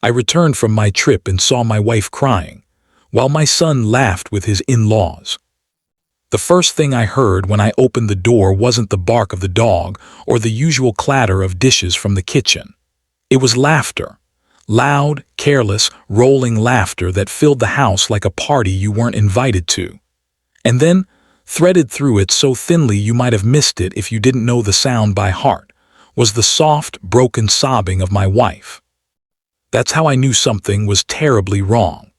I returned from my trip and saw my wife crying, while my son laughed with his in-laws. The first thing I heard when I opened the door wasn't the bark of the dog or the usual clatter of dishes from the kitchen. It was laughter. Loud, careless, rolling laughter that filled the house like a party you weren't invited to. And then, threaded through it so thinly you might have missed it if you didn't know the sound by heart, was the soft, broken sobbing of my wife. That's how I knew something was terribly wrong.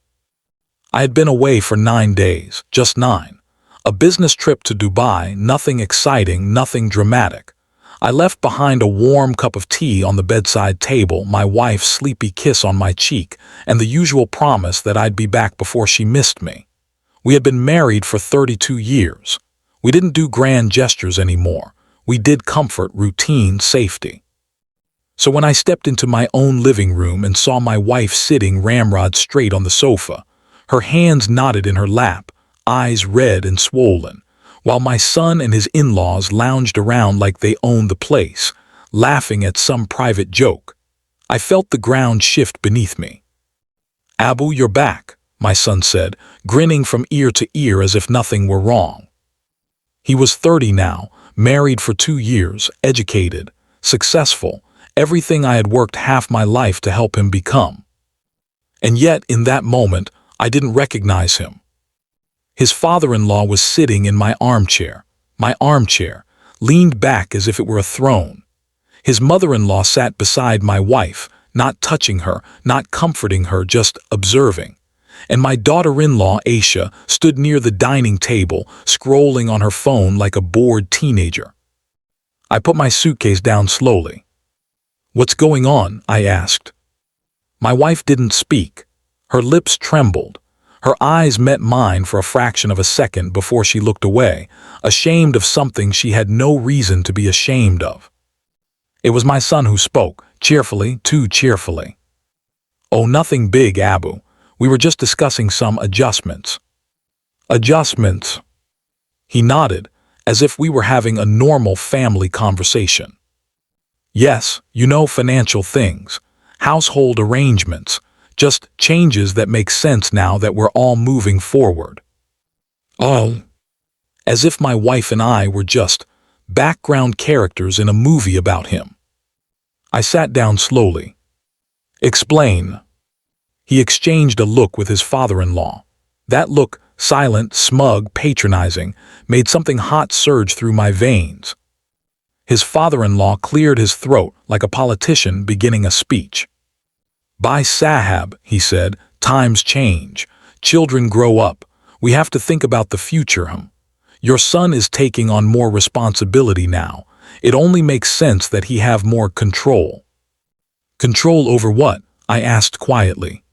I had been away for 9 days, just 9. A business trip to Dubai, nothing exciting, nothing dramatic. I left behind a warm cup of tea on the bedside table, my wife's sleepy kiss on my cheek, and the usual promise that I'd be back before she missed me. We had been married for 32 years. We didn't do grand gestures anymore. We did comfort, routine, safety. So when I stepped into my own living room and saw my wife sitting ramrod straight on the sofa, her hands knotted in her lap, eyes red and swollen, while my son and his in-laws lounged around like they owned the place, laughing at some private joke, I felt the ground shift beneath me. "Abu, you're back," my son said, grinning from ear to ear as if nothing were wrong. He was 30 now, married for 2 years, educated, successful, everything I had worked half my life to help him become. And yet, in that moment, I didn't recognize him. His father-in-law was sitting in my armchair, leaned back as if it were a throne. His mother-in-law sat beside my wife, not touching her, not comforting her, just observing. And my daughter-in-law, Aisha, stood near the dining table, scrolling on her phone like a bored teenager. I put my suitcase down slowly. "What's going on?" I asked. My wife didn't speak. Her lips trembled. Her eyes met mine for a fraction of a second before she looked away, ashamed of something she had no reason to be ashamed of. It was my son who spoke, cheerfully, too cheerfully. "Oh, nothing big, Abu. We were just discussing some adjustments." "Adjustments?" He nodded, as if we were having a normal family conversation. "Yes, you know, financial things, household arrangements, just changes that make sense now that we're all moving forward." "Oh." As if my wife and I were just background characters in a movie about him. I sat down slowly. "Explain." He exchanged a look with his father-in-law. That look, silent, smug, patronizing, made something hot surge through my veins. His father-in-law cleared his throat like a politician beginning a speech. "By Sahab," he said, "times change. Children grow up. We have to think about the future. Your son is taking on more responsibility now. It only makes sense that he have more control." "Control over what?" I asked quietly.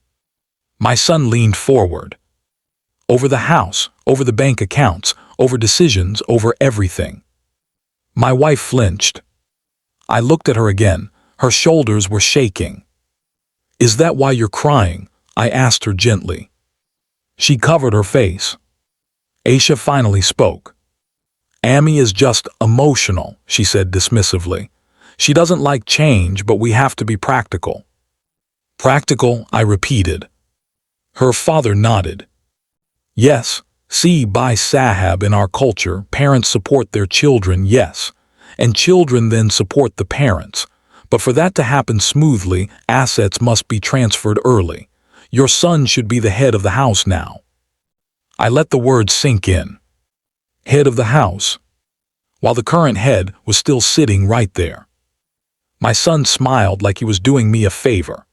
My son leaned forward. "Over the house, over the bank accounts, over decisions, over everything." My wife flinched. I looked at her again. Her shoulders were shaking. "Is that why you're crying?" I asked her gently. She covered her face. Aisha finally spoke. "Ami is just emotional," she said dismissively. "She doesn't like change, but we have to be practical." "Practical?" I repeated. Her father nodded. "Yes, see, by Sahab, in our culture, parents support their children, yes, and children then support the parents. But for that to happen smoothly, assets must be transferred early. Your son should be the head of the house now." I let the words sink in. Head of the house, while the current head was still sitting right there. My son smiled like he was doing me a favor.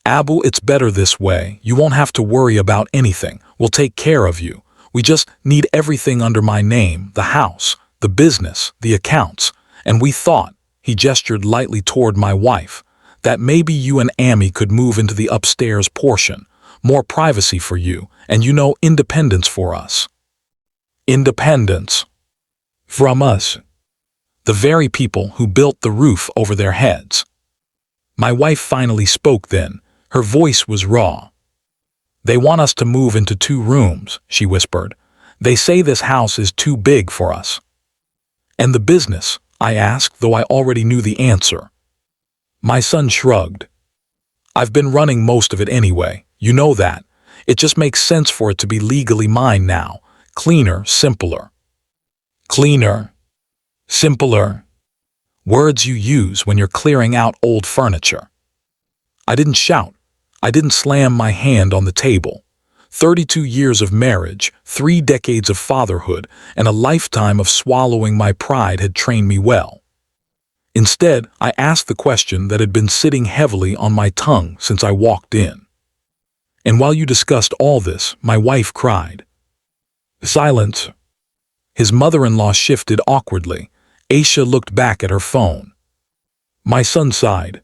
"Abu, it's better this way. You won't have to worry about anything. We'll take care of you. We just need everything under my name, the house, the business, the accounts. And we thought," he gestured lightly toward my wife, "that maybe you and Ami could move into the upstairs portion. More privacy for you, and you know, independence for us." "Independence?" "From us. The very people who built the roof over their heads." My wife finally spoke then. Her voice was raw. "They want us to move into 2 rooms, she whispered. "They say this house is too big for us." "And the business?" I asked, though I already knew the answer. My son shrugged. I've been running most of it anyway, you know that. It just makes sense for it to be legally mine now. Cleaner, simpler. Cleaner, simpler. Words you use when you're clearing out old furniture. I didn't shout. I didn't slam my hand on the table. 32 years of marriage, 3 decades of fatherhood, and a lifetime of swallowing my pride had trained me well. Instead, I asked the question that had been sitting heavily on my tongue since I walked in. And while you discussed all this, my wife cried. Silence. His mother-in-law shifted awkwardly. Aisha looked back at her phone. My son sighed.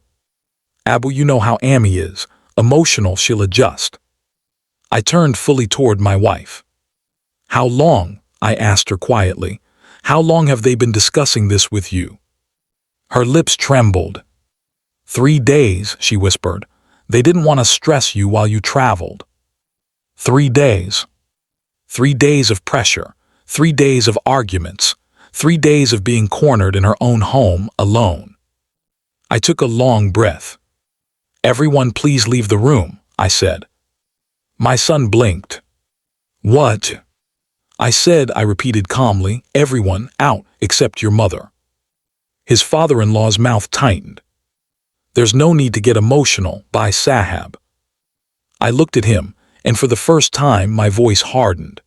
Abu, you know how Amy is. Emotional, she'll adjust. I turned fully toward my wife. How long? I asked her quietly. How long have they been discussing this with you? Her lips trembled. 3 days, she whispered. They didn't want to stress you while you traveled. 3 days. 3 days of pressure. 3 days of arguments. 3 days of being cornered in her own home, alone. I took a long breath. Everyone please leave the room, I said. My son blinked. What? I said, I repeated calmly, everyone out except your mother. His father-in-law's mouth tightened. There's no need to get emotional, by Sahab. I looked at him, and for the first time my voice hardened.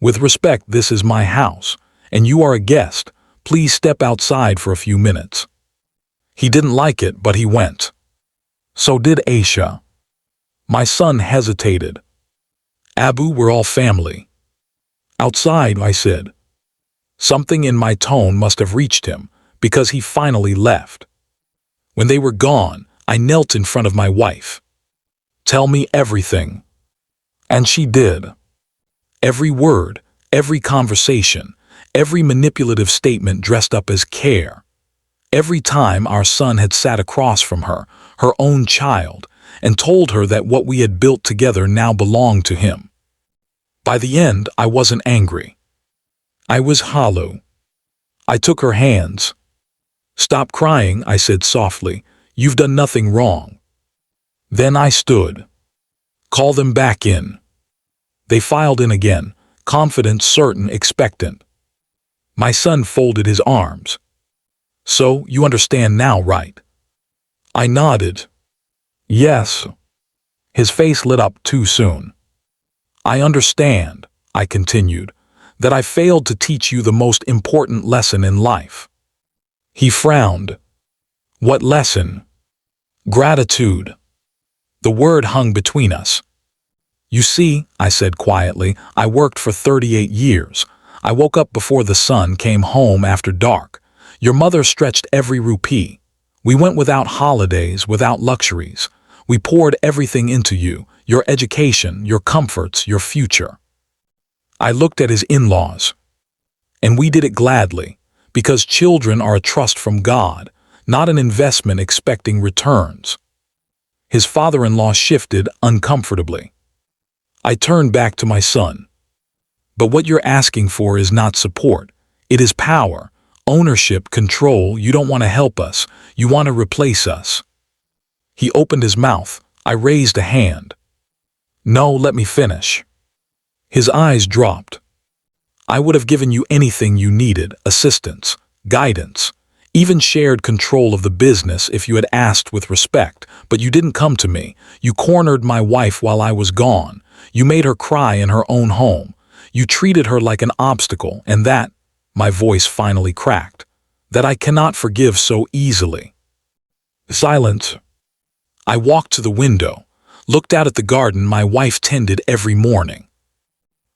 With respect, this is my house, and you are a guest. Please step outside for a few minutes. He didn't like it, but he went. So did Aisha. My son hesitated. Abu, we're all family. Outside, I said. Something in my tone must have reached him, because he finally left. When they were gone, I knelt in front of my wife. Tell me everything. And she did. Every word, every conversation, every manipulative statement dressed up as care. Every time our son had sat across from her, her own child, and told her that what we had built together now belonged to him. By the end, I wasn't angry. I was hollow. I took her hands. Stop crying, I said softly. You've done nothing wrong. Then I stood. Call them back in. They filed in again, confident, certain, expectant. My son folded his arms. So, you understand now, right? I nodded. Yes. His face lit up too soon. I understand, I continued, that I failed to teach you the most important lesson in life. He frowned. What lesson? Gratitude. The word hung between us. You see, I said quietly, I worked for 38 years. I woke up before the sun, came home after dark. Your mother stretched every rupee. We went without holidays, without luxuries. We poured everything into you, your education, your comforts, your future. I looked at his in-laws. And we did it gladly, because children are a trust from God, not an investment expecting returns. His father-in-law shifted uncomfortably. I turned back to my son. But what you're asking for is not support. It is power, ownership, control. You don't want to help us. You want to replace us. He opened his mouth. I raised a hand. No, let me finish. His eyes dropped. I would have given you anything you needed, assistance, guidance, even shared control of the business if you had asked with respect, but you didn't come to me. You cornered my wife while I was gone. You made her cry in her own home. You treated her like an obstacle, and that, my voice finally cracked, that I cannot forgive so easily. Silence. I walked to the window, looked out at the garden my wife tended every morning.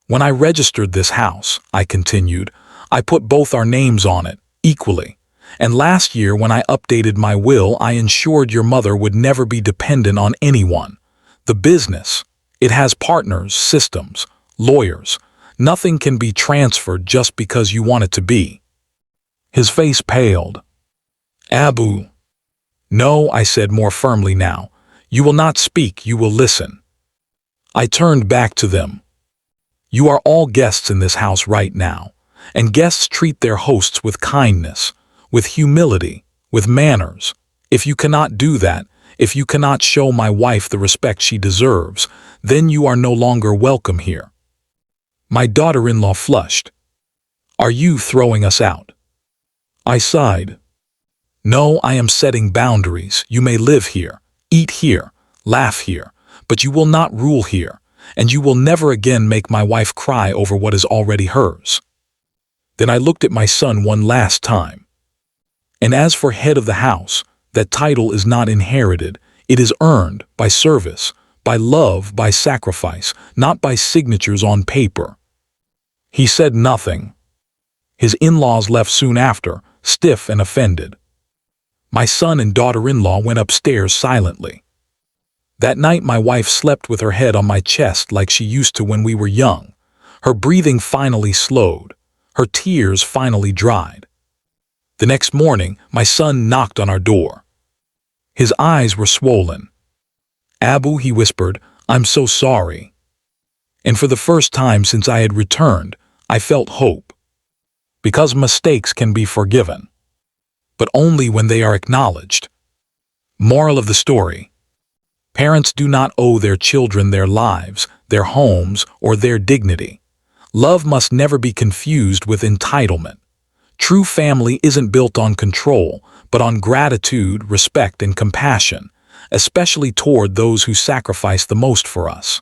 When I registered this house, I continued, I put both our names on it, equally. And last year when I updated my will, I ensured your mother would never be dependent on anyone. The business, it has partners, systems, lawyers. Nothing can be transferred just because you want it to be. His face paled. Abu. No, I said more firmly now. You will not speak, you will listen. I turned back to them. You are all guests in this house right now, and guests treat their hosts with kindness, with humility, with manners. If you cannot do that, If you cannot show my wife the respect she deserves, then you are no longer welcome here." My daughter-in-law flushed. "Are you throwing us out?" I sighed. "No, I am setting boundaries. You may live here, eat here, laugh here, but you will not rule here, and you will never again make my wife cry over what is already hers." Then I looked at my son one last time. "And as for head of the house, that title is not inherited. It is earned by service, by love, by sacrifice, not by signatures on paper." He said nothing. His in-laws left soon after, stiff and offended. My son and daughter-in-law went upstairs silently. That night my wife slept with her head on my chest like she used to when we were young. Her breathing finally slowed. Her tears finally dried. The next morning, my son knocked on our door. His eyes were swollen. "Abu," he whispered, "I'm so sorry." And for the first time since I had returned, I felt hope. Because mistakes can be forgiven, but only when they are acknowledged. Moral of the story: parents do not owe their children their lives, their homes, or their dignity. Love must never be confused with entitlement. True family isn't built on control, but on gratitude, respect, and compassion, especially toward those who sacrifice the most for us.